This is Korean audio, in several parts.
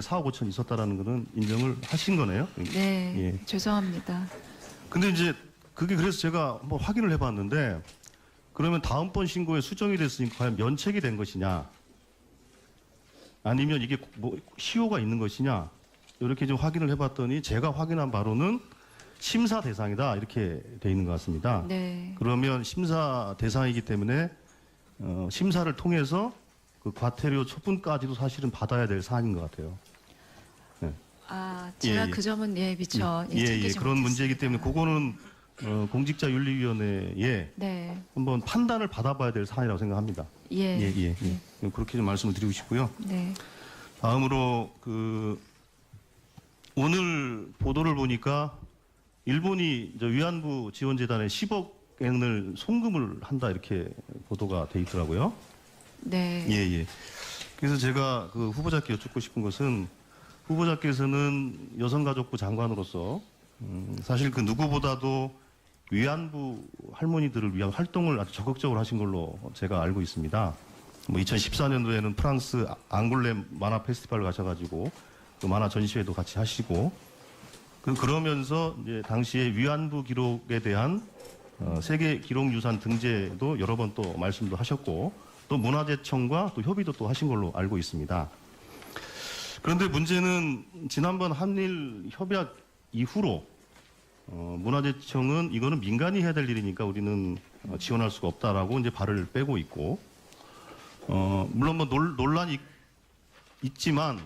4억 5천 있었다라는 거는 인정을 하신 거네요. 네, 예. 죄송합니다. 근데 이제 그게 그래서 제가 한번 확인을 해봤는데 그러면 다음번 신고에 수정이 됐으니까 과연 면책이 된 것이냐 아니면 이게 뭐 시효가 있는 것이냐 이렇게 좀 확인을 해봤더니 제가 확인한 바로는 심사 대상이다 이렇게 돼 있는 것 같습니다. 네. 그러면 심사 대상이기 때문에 심사를 통해서 그 과태료 처분까지도 사실은 받아야 될 사안인 것 같아요. 네. 아, 제가 예, 예. 그 점은 미처 챙기지 그런 문제이기 못했습니다. 때문에 그거는 공직자윤리위원회에 네, 한번 판단을 받아봐야 될 사안이라고 생각합니다. 예, 그렇게 좀 말씀을 드리고 싶고요. 네, 다음으로 오늘 보도를 보니까 일본이 위안부 지원재단에 10억 엔을 송금을 한다 이렇게 보도가 돼 있더라고요. 네, 예. 그래서 제가 그 후보자께 여쭙고 싶은 것은 후보자께서는 여성가족부 장관으로서 사실 그 누구보다도 위안부 할머니들을 위한 활동을 아주 적극적으로 하신 걸로 제가 알고 있습니다. 2014년도에는 프랑스 앙골렘 만화 페스티벌 가셔가지고 그 만화 전시회도 같이 하시고 그러면서 이제 당시에 위안부 기록에 대한 세계 기록유산 등재도 여러 번 또 말씀도 하셨고 또 문화재청과 또 협의도 또 하신 걸로 알고 있습니다. 그런데 문제는 지난번 한일 협약 이후로 문화재청은 이거는 민간이 해야 될 일이니까 우리는 지원할 수가 없다라고 이제 발을 빼고 있고 물론 뭐 논란이 있지만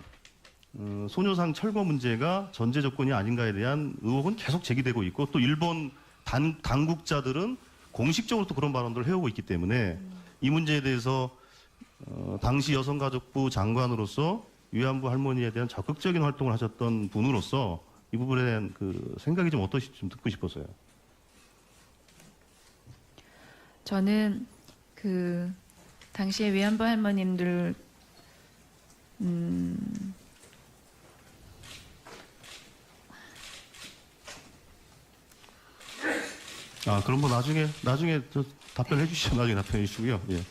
소녀상 철거 문제가 전제 조건이 아닌가에 대한 의혹은 계속 제기되고 있고 또 일본 당국자들은 공식적으로 또 그런 발언들을 해오고 있기 때문에 이 문제에 대해서 당시 여성가족부 장관으로서 위안부 할머니에 대한 적극적인 활동을 하셨던 분으로서 이 부분에 대한 그 생각이 좀 어떠실지 좀 듣고 싶어서요. 저는 그 당시에 위안부 할머님들 그럼 뭐 나중에 저 답변해 주시죠. 나중에 답변해 주시고요. 예.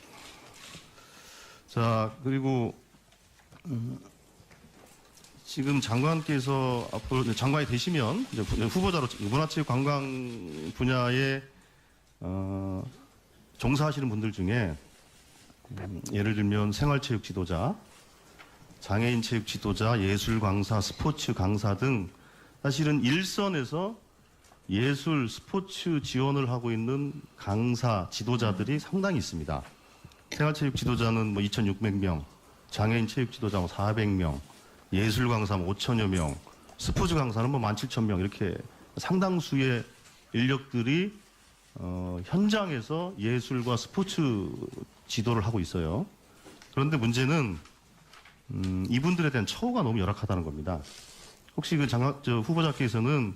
자, 그리고 지금 장관께서 앞으로 장관이 되시면 이제 후보자로 문화체육관광 분야에 종사하시는 분들 중에 예를 들면 생활체육 지도자, 장애인 체육 지도자, 예술 강사, 스포츠 강사 등 사실은 일선에서 예술, 스포츠 지원을 하고 있는 강사, 지도자들이 상당히 있습니다. 생활체육 지도자는 뭐 2,600명, 장애인 체육 지도자 뭐 400명, 예술 강사 5천여 명, 스포츠 강사는 뭐 17,000명 이렇게 상당수의 인력들이 현장에서 예술과 스포츠 지도를 하고 있어요. 그런데 문제는 이분들에 대한 처우가 너무 열악하다는 겁니다. 혹시 후보자께서는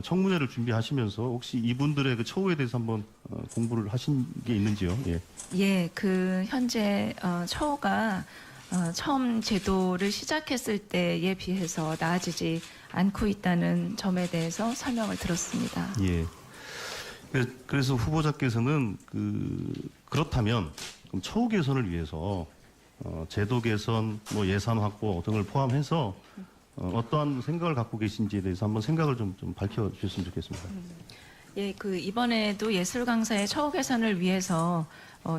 청문회를 준비하시면서 혹시 이분들의 그 처우에 대해서 한번 공부를 하신 게 있는지요? 예. 예, 그 현재 처우가 처음 제도를 시작했을 때에 비해서 나아지지 않고 있다는 점에 대해서 설명을 들었습니다. 예. 그래서 후보자께서는 그렇다면 그럼 처우 개선을 위해서 제도 개선, 뭐 예산 확보 등을 포함해서 어떠한 생각을 갖고 계신지에 대해서 한번 생각을 좀 밝혀주셨으면 좋겠습니다. 예, 그 이번에도 예술 강사의 처우 개선을 위해서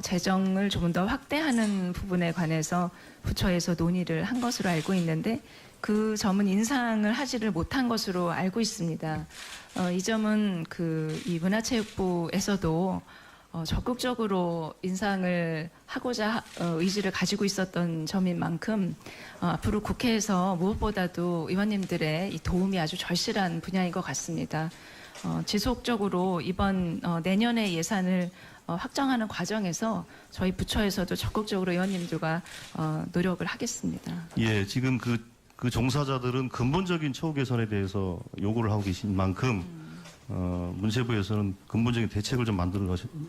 재정을 조금 더 확대하는 부분에 관해서 부처에서 논의를 한 것으로 알고 있는데 그 점은 인상을 하지를 못한 것으로 알고 있습니다. 이 점은 이 문화체육부에서도 적극적으로 인상을 하고자 의지를 가지고 있었던 점인 만큼 앞으로 국회에서 무엇보다도 의원님들의 이 도움이 아주 절실한 분야인 것 같습니다. 지속적으로 이번 내년의 예산을 확정하는 과정에서 저희 부처에서도 적극적으로 의원님들과 노력을 하겠습니다. 예, 지금 그 종사자들은 근본적인 처우 개선에 대해서 요구를 하고 계신 만큼 문체부에서는 근본적인 대책을 좀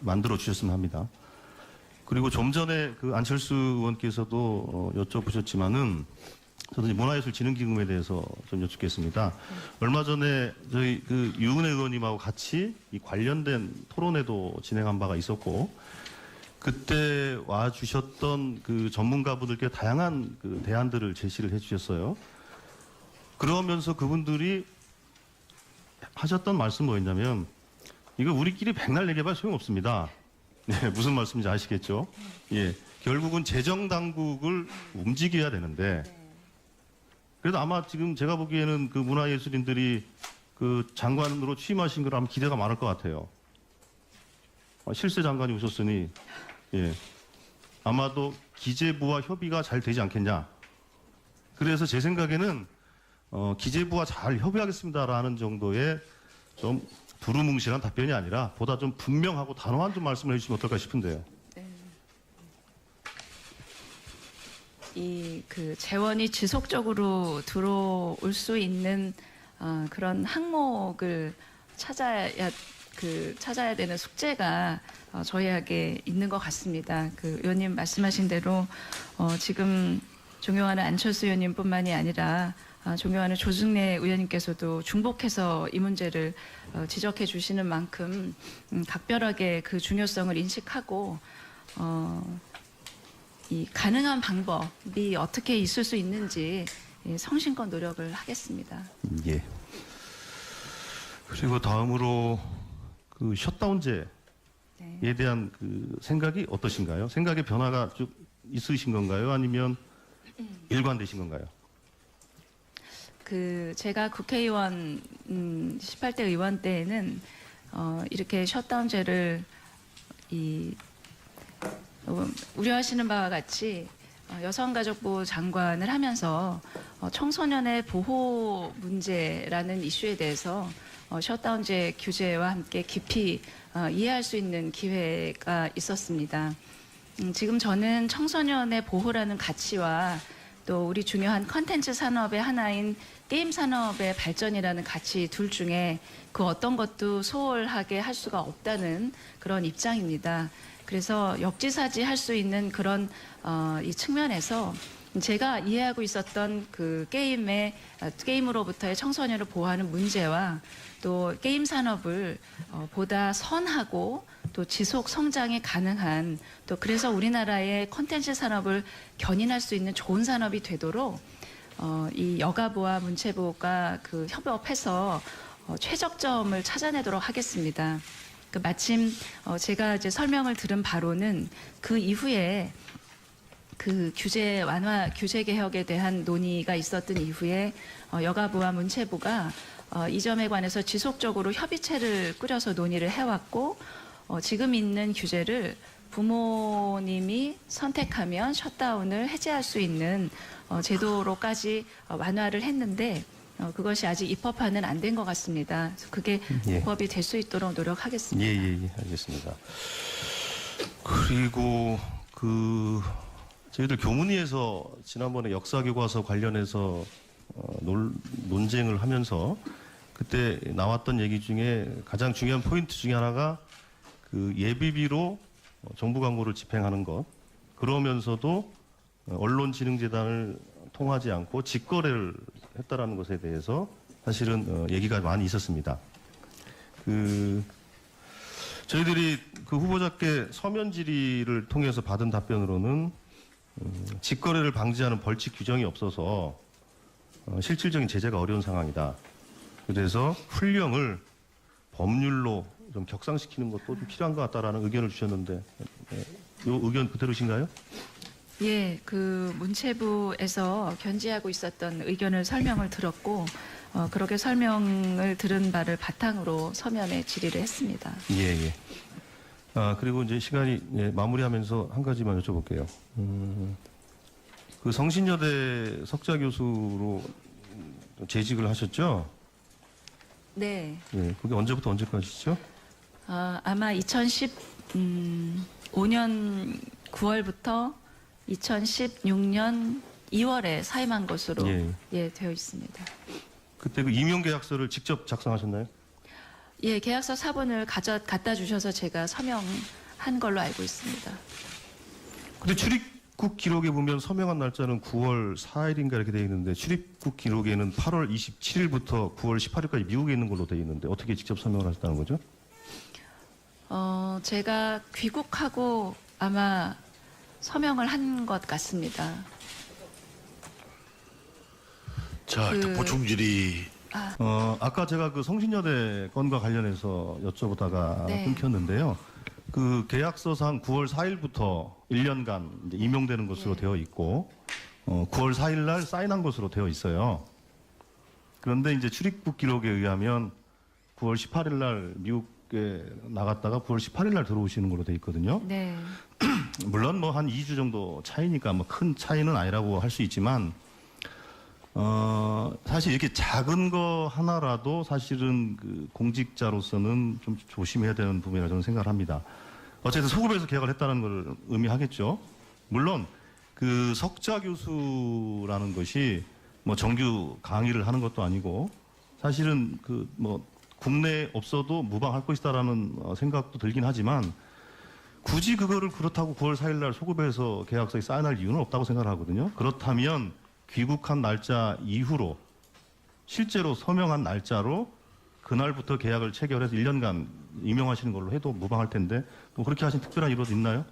만들어 주셨으면 합니다. 그리고 좀 전에 그 안철수 의원께서도 여쭤보셨지만은 저도 이제 문화예술진흥기금에 대해서 좀 여쭙겠습니다. 얼마 전에 저희 유은혜 의원님하고 같이 이 관련된 토론회도 진행한 바가 있었고 그때 와 주셨던 그 전문가분들께 다양한 그 대안들을 제시를 해주셨어요. 그러면서 그분들이 하셨던 말씀 뭐였냐면 이거 우리끼리 백날 얘기해봐 소용없습니다. 네, 무슨 말씀인지 아시겠죠? 예, 결국은 재정 당국을 움직여야 되는데 그래도 아마 지금 제가 보기에는 그 문화예술인들이 그 장관으로 취임하신 걸 아마 기대가 많을 것 같아요. 실세 장관이 오셨으니 예, 아마도 기재부와 협의가 잘 되지 않겠냐. 그래서 제 생각에는 기재부와 잘 협의하겠습니다라는 정도의 좀 두루뭉실한 답변이 아니라 보다 좀 분명하고 단호한 좀 말씀을 해주시면 어떨까 싶은데요. 이 그 재원이 지속적으로 들어올 수 있는 그런 항목을 찾아야 되는 숙제가 저희에게 있는 것 같습니다. 그 의원님 말씀하신 대로 지금 존경하는 안철수 의원님뿐만이 아니라 존경하는 조승래 의원님께서도 중복해서 이 문제를 지적해 주시는 만큼 각별하게 그 중요성을 인식하고 이 가능한 방법이 어떻게 있을 수 있는지 성심껏 노력을 하겠습니다. 예. 그리고 다음으로 그 셧다운제에 네. 대한 그 생각이 어떠신가요? 생각의 변화가 좀 있으신 건가요? 아니면 일관되신 건가요? 그 제가 국회의원 18대 의원 때에는 이렇게 셧다운제를 우려하시는 바와 같이 여성가족부 장관을 하면서 청소년의 보호 문제라는 이슈에 대해서 셧다운제 규제와 함께 깊이 이해할 수 있는 기회가 있었습니다. 지금 저는 청소년의 보호라는 가치와 또 우리 중요한 컨텐츠 산업의 하나인 게임 산업의 발전이라는 가치 둘 중에 그 어떤 것도 소홀하게 할 수가 없다는 그런 입장입니다. 그래서 역지사지 할 수 있는 그런 이 측면에서 제가 이해하고 있었던 그 게임으로부터의 청소년을 보호하는 문제와 또 게임 산업을 보다 선하고 또 지속 성장이 가능한 또 그래서 우리나라의 콘텐츠 산업을 견인할 수 있는 좋은 산업이 되도록 이 여가부와 문체부가 그 협업해서 최적점을 찾아내도록 하겠습니다. 그 마침 제가 이제 설명을 들은 바로는 그 이후에 그 규제 완화, 규제 개혁에 대한 논의가 있었던 이후에 여가부와 문체부가 이 점에 관해서 지속적으로 협의체를 꾸려서 논의를 해왔고 지금 있는 규제를 부모님이 선택하면 셧다운을 해제할 수 있는 제도로까지 완화를 했는데 그것이 아직 입법화는 안 된 것 같습니다. 그래서 그게 예. 입법이 될 수 있도록 노력하겠습니다. 예, 알겠습니다. 그리고 저희들 교문위에서 지난번에 역사교과서 관련해서 논쟁을 하면서 그때 나왔던 얘기 중에 가장 중요한 포인트 중에 하나가 그 예비비로 정부 광고를 집행하는 것, 그러면서도 언론진흥재단을 통하지 않고 직거래를 했다라는 것에 대해서 사실은 얘기가 많이 있었습니다. 저희들이 그 후보자께 서면 질의를 통해서 받은 답변으로는 직거래를 방지하는 벌칙 규정이 없어서 실질적인 제재가 어려운 상황이다. 그래서 훈령을 법률로 좀 격상시키는 것도 좀 필요한 것 같다라는 의견을 주셨는데, 이 의견 그대로신가요? 예, 그 문체부에서 견지하고 있었던 의견을 설명을 들었고 그렇게 설명을 들은 바를 바탕으로 서면에 질의를 했습니다. 예. 그리고 이제 시간이 마무리하면서 한 가지만 여쭤볼게요. 그 성신여대 석좌 교수로 재직을 하셨죠? 네. 예, 그게 언제부터 언제까지죠? 아마 2015년 9월부터 2016년 2월에 사임한 것으로 되어 있습니다. 그때 그 임용계약서를 직접 작성하셨나요? 예, 계약서 사본을 갖다 주셔서 제가 서명한 걸로 알고 있습니다. 근데 출입국 기록에 보면 서명한 날짜는 9월 4일인가 이렇게 되어 있는데 출입국 기록에는 8월 27일부터 9월 18일까지 미국에 있는 걸로 되어 있는데 어떻게 직접 서명을 하셨다는 거죠? 제가 귀국하고 아마 서명을 한 것 같습니다. 자, 일단 보충 질의. 아까 제가 그 성신여대 건과 관련해서 여쭤보다가 네. 끊겼는데요. 그 계약서상 9월 4일부터 1년간 이제 임용되는 것으로 예. 되어 있고, 9월 4일 날 사인한 것으로 되어 있어요. 그런데 이제 출입국 기록에 의하면 9월 18일 날 미국에 나갔다가 9월 18일 날 들어오시는 걸로 되어 있거든요. 네. 물론 뭐 한 2주 정도 차이니까 뭐 큰 차이는 아니라고 할 수 있지만, 사실 이렇게 작은 거 하나라도 사실은 그 공직자로서는 좀 조심해야 되는 부분이라고 저는 생각을 합니다. 어쨌든 소급해서 계약을 했다는 걸 의미하겠죠. 물론 그 석자 교수라는 것이 뭐 정규 강의를 하는 것도 아니고 사실은 그 뭐 국내에 없어도 무방할 것이다라는 생각도 들긴 하지만 굳이 그거를 그렇다고 9월 4일 날 소급해서 계약서에 사인할 이유는 없다고 생각을 하거든요. 그렇다면 귀국한 날짜 이후로 실제로 서명한 날짜로 그날부터 계약을 체결해서 1년간 임용하시는 걸로 해도 무방할 텐데 뭐 그렇게 하신 특별한 이유도 있나요?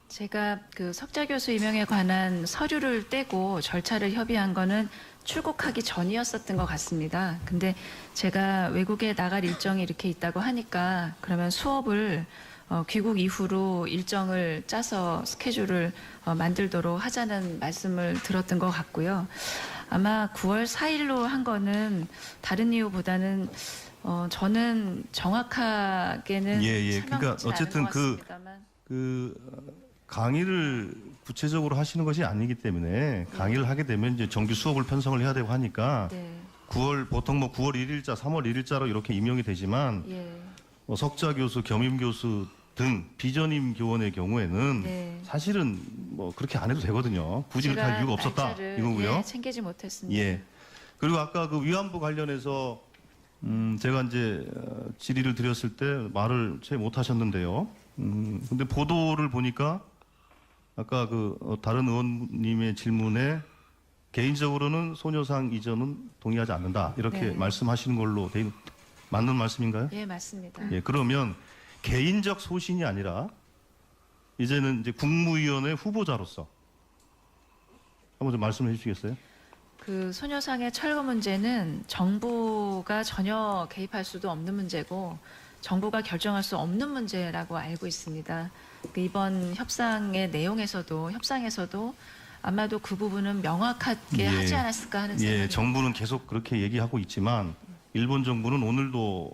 제가 그 석자 교수 임용에 관한 서류를 떼고 절차를 협의한 거는 출국하기 전이었었던 것 같습니다. 근데 제가 외국에 나갈 일정이 이렇게 있다고 하니까 그러면 수업을 귀국 이후로 일정을 짜서 스케줄을 만들도록 하자는 말씀을 들었던 것 같고요. 아마 9월 4일로 한 거는 다른 이유보다는 저는 정확하게는 그러니까 설명드리진 어쨌든 않은 것 같습니다만. 강의를 구체적으로 하시는 것이 아니기 때문에 강의를 하게 되면 이제 정규 수업을 편성을 해야 되고 하니까 네. 보통 뭐 9월 1일자, 3월 1일자로 이렇게 임용이 되지만 예. 뭐 석자 교수, 겸임 교수 등 비전임 교원의 경우에는 네. 사실은 뭐 그렇게 안 해도 되거든요. 굳이 그렇게 할 이유가 없었다 날짜를, 이거고요. 예, 챙기지 못했습니다. 예. 그리고 아까 그 위안부 관련해서 제가 이제 질의를 드렸을 때 말을 채 못하셨는데요. 근데 보도를 보니까 아까 그 다른 의원님의 질문에 개인적으로는 소녀상 이전은 동의하지 않는다 이렇게 네. 말씀하시는 걸로 맞는 말씀인가요? 예, 맞습니다. 예, 그러면 개인적 소신이 아니라 이제는 이제 국무위원회 후보자로서 한번 좀 말씀해 주시겠어요? 그 소녀상의 철거 문제는 정부가 전혀 개입할 수도 없는 문제고 정부가 결정할 수 없는 문제라고 알고 있습니다. 그 이번 협상의 내용에서도 협상에서도 아마도 그 부분은 명확하게 예. 하지 않았을까 하는 생각이 예, 정부는 계속 그렇게 얘기하고 있지만 일본 정부는 오늘도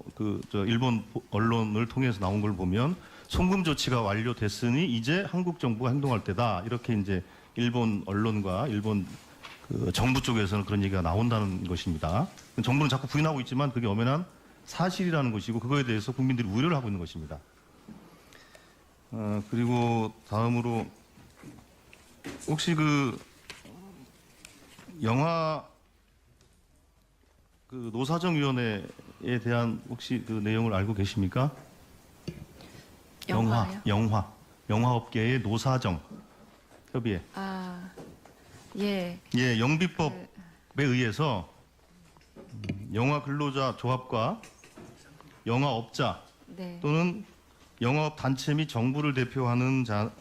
일본 언론을 통해서 나온 걸 보면 송금 조치가 완료됐으니 이제 한국 정부가 행동할 때다 이렇게 이제 일본 언론과 일본 그 정부 쪽에서는 그런 얘기가 나온다는 것입니다. 정부는 자꾸 부인하고 있지만 그게 엄연한 사실이라는 것이고 그거에 대해서 국민들이 우려를 하고 있는 것입니다. 그리고 다음으로 혹시 그 영화 그 노사정위원회에 대한 혹시 그 내용을 알고 계십니까? 영화요? 영화업계의 노사정 협의회. 아, 예. 예, 영비법에 의해서 영화 근로자 조합과 영화업자 네. 또는 영화업 단체 및 정부를 대표하는 자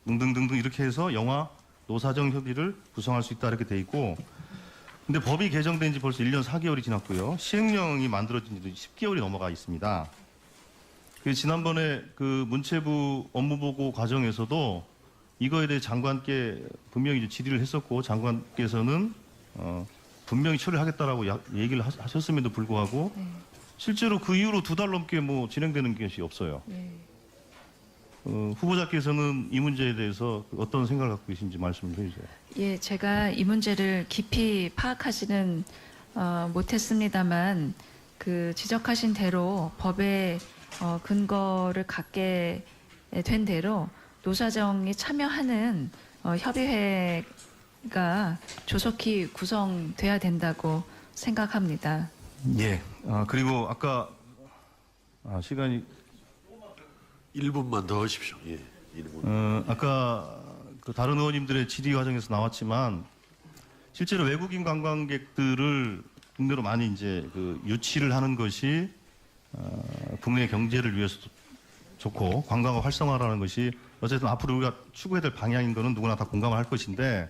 등등등등 이렇게 해서 영화 노사정 협의를 구성할 수 있다 이렇게 돼 있고 근데 법이 개정된 지 벌써 1년 4개월이 지났고요. 시행령이 만들어진 지도 10개월이 넘어가 있습니다. 지난번에 그 문체부 업무보고 과정에서도 이거에 대해 장관께 분명히 질의를 했었고 장관께서는 분명히 처리하겠다라고 얘기를 하셨음에도 불구하고 네. 실제로 그 이후로 2달 넘게 뭐 진행되는 것이 없어요. 네. 후보자께서는 이 문제에 대해서 어떤 생각을 갖고 계신지 말씀을 해주세요. 예, 제가 이 문제를 깊이 파악하지는 못했습니다만 그 지적하신 대로 법의 근거를 갖게 된 대로 노사정이 참여하는 협의회가 조속히 구성돼야 된다고 생각합니다. 예. 그리고 아까 시간이 1분만 더 하십시오. 예, 1분. 아까 그 다른 의원님들의 질의 과정에서 나왔지만 실제로 외국인 관광객들을 국내로 많이 이제 그 유치를 하는 것이 국내 경제를 위해서도 좋고 관광업 활성화라는 것이 어쨌든 앞으로 우리가 추구해야 될 방향인 거는 누구나 다 공감을 할 것인데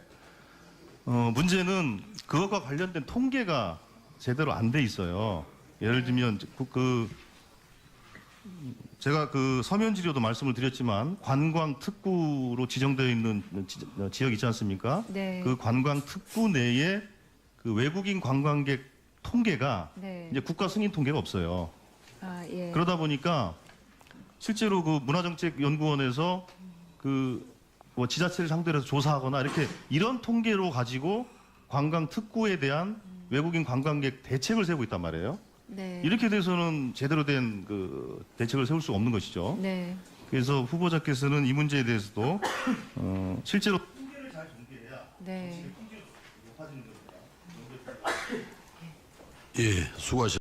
문제는 그것과 관련된 통계가 제대로 안 돼 있어요. 예를 들면 제가 그 서면지료도 말씀을 드렸지만 관광 특구로 지정되어 있는 지역 있지 않습니까? 네. 그 관광 특구 내에 그 외국인 관광객 통계가 네. 이제 국가 승인 통계가 없어요. 아, 예. 그러다 보니까 실제로 그 문화정책연구원에서 그 뭐 지자체를 상대로 해서 조사하거나 이렇게 이런 통계로 가지고 관광 특구에 대한 외국인 관광객 대책을 세우고 있단 말이에요. 네. 이렇게 돼서는 제대로 된 그 대책을 세울 수 없는 것이죠. 네. 그래서 후보자께서는 이 문제에 대해서도 실제로 네. 예, 수고하셨습니다.